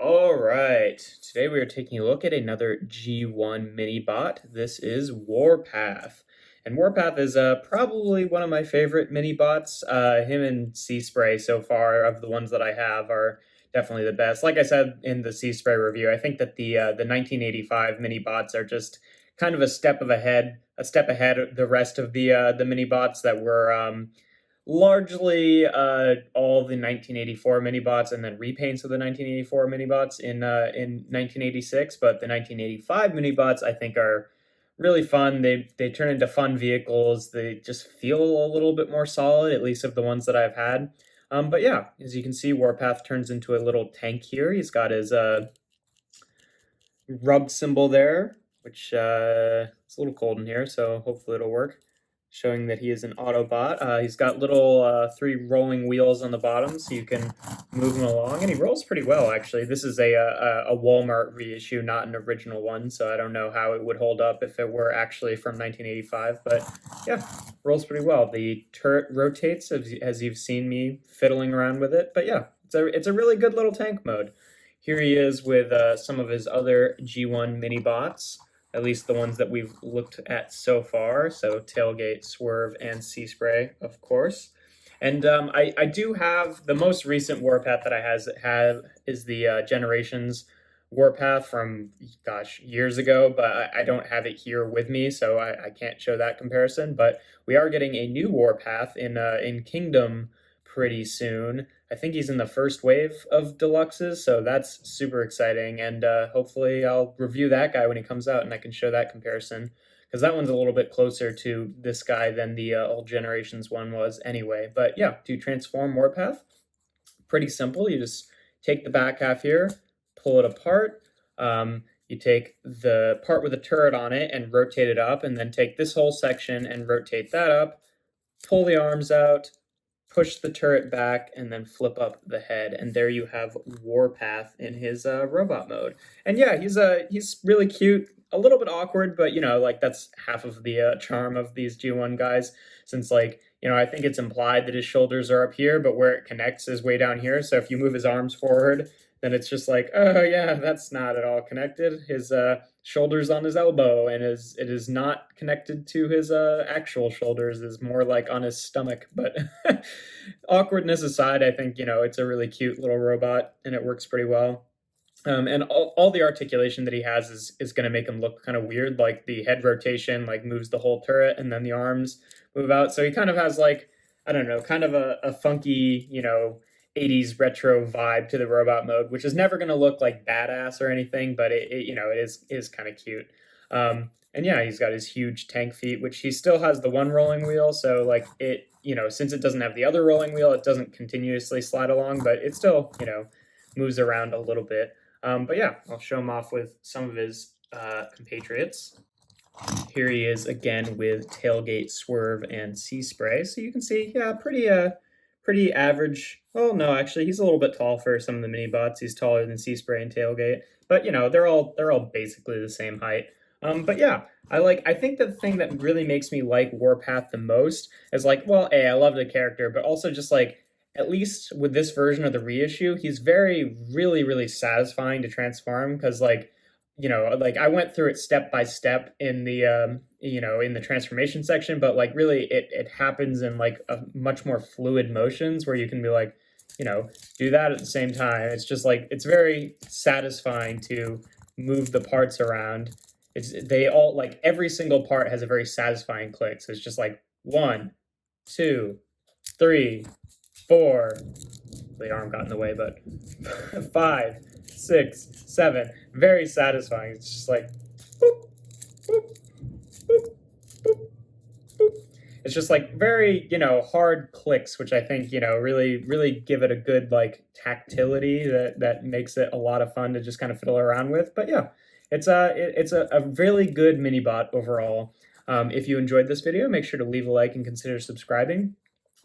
All right, today we are taking a look at another G1 mini bot. This is Warpath. And Warpath is probably one of my favorite mini bots. Him and Sea Spray so far, of the ones that I have, are definitely the best. Like I said in the Sea Spray review, I think that the 1985 mini bots are just kind of a step ahead of the rest of the mini bots that were largely all the 1984 mini-bots and then repaints of the 1984 mini-bots in 1986, but the 1985 mini-bots I think are really fun. They turn into fun vehicles. They just feel a little bit more solid, at least of the ones that I've had. But yeah, as you can see, Warpath turns into a little tank here. He's got his rub symbol there, which it's a little cold in here, so hopefully it'll work. Showing that he is an Autobot. He's got little 3 rolling wheels on the bottom, so you can move him along, and he rolls pretty well, actually. This is a Walmart reissue, not an original one, so I don't know how it would hold up if it were actually from 1985, but yeah, rolls pretty well. The turret rotates, as you've seen me fiddling around with it, but yeah, it's a really good little tank mode. Here he is with some of his other G1 mini bots, at least the ones that we've looked at so far. So Tailgate, Swerve, and Sea Spray, of course. And I do have the most recent Warpath that I have is the Generations Warpath from, gosh, years ago, but I don't have it here with me, so I can't show that comparison. But we are getting a new Warpath in Kingdom pretty soon. I think he's in the first wave of deluxes, so that's super exciting. And hopefully I'll review that guy when he comes out and I can show that comparison, because that one's a little bit closer to this guy than the old Generations one was anyway. But yeah, to transform Warpath, pretty simple. You just take the back half here, pull it apart. You take the part with the turret on it and rotate it up, and then take this whole section and rotate that up, pull the arms out, push the turret back, and then flip up the head, and there you have Warpath in his robot mode. And yeah, he's really cute, a little bit awkward, but like that's half of the charm of these G1 guys, since like I think it's implied that his shoulders are up here, but where it connects is way down here. So if you move his arms forward, then it's just like, oh yeah, that's not at all connected. His shoulders on his elbow, and it is not connected to his actual shoulders, is more like on his stomach. But awkwardness aside, I think it's a really cute little robot, and it works pretty well. And all the articulation that he has is going to make him look kind of weird, like the head rotation like moves the whole turret, and then the arms move out. So he kind of has like, I don't know, kind of a funky 80s retro vibe to the robot mode, which is never going to look like badass or anything, but it is kind of cute. And yeah, he's got his huge tank feet, which he still has the one rolling wheel, so like it since it doesn't have the other rolling wheel, it doesn't continuously slide along, but it still moves around a little bit. But yeah, I'll show him off with some of his compatriots. Here he is again with Tailgate, Swerve, and Sea Spray. So you can see, yeah, pretty average. Well, no, actually, he's a little bit tall for some of the mini bots. He's taller than Sea Spray and Tailgate, but they're all basically the same height. But yeah, I think the thing that really makes me like Warpath the most is like, well, I love the character, but also just like, at least with this version of the reissue, he's really satisfying to transform, because like I went through it step by step in the in the transformation section, but like really it happens in like a much more fluid motions where you can be like do that at the same time. It's just like, it's very satisfying to move the parts around. They all, like, every single part has a very satisfying click. So it's just like 1, 2, 3, 4. The arm got in the way, but 5, 6, 7. Very satisfying. It's just like boop, boop, boop, boop, boop. It's just like very hard clicks, which I think really give it a good like tactility that makes it a lot of fun to just kind of fiddle around with. But yeah, it's a really good mini bot overall. If you enjoyed this video, make sure to leave a like and consider subscribing.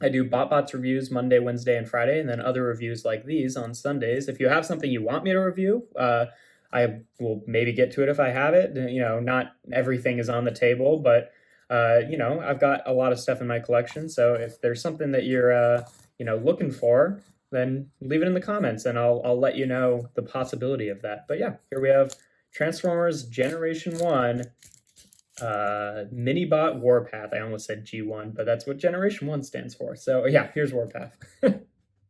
I do BotBots reviews Monday, Wednesday, and Friday, and then other reviews like these on Sundays. If you have something you want me to review, I will maybe get to it if I have it. Not everything is on the table, but I've got a lot of stuff in my collection. So if there's something that you're looking for, then leave it in the comments and I'll let you know the possibility of that. But yeah, here we have Transformers Generation 1 minibot Warpath. I almost said G1, but that's what Generation 1 stands for. So yeah, here's Warpath.